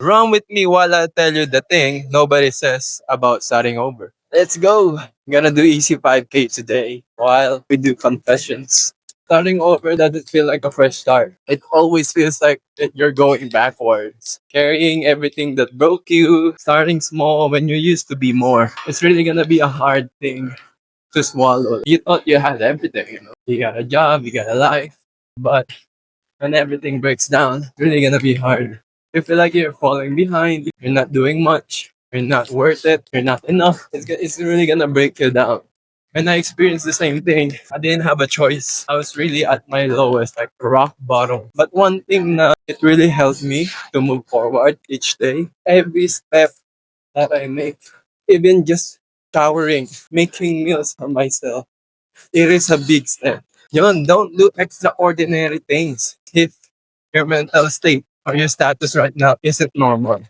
Run with me while I tell you the thing nobody says about starting over. Let's go. I'm gonna do easy 5K today while we do confessions. Starting over doesn't feel like a fresh start. It always feels like that you're going backwards, carrying everything that broke you, starting small when you used to be more. It's really gonna be a hard thing to swallow. You thought you had everything. You got a job, you got a life, but when everything breaks down, it's really gonna be hard. You feel like you're falling behind, you're not doing much, you're not worth it, you're not enough. It's really gonna break you down. And I experienced the same thing. I didn't have a choice. I was really at my lowest, like rock bottom. But one thing that it really helped me to move forward each day, every step that I make, even just showering, making meals for myself, it is a big step. Yun, don't do extraordinary things if your mental state or your status right now isn't normal.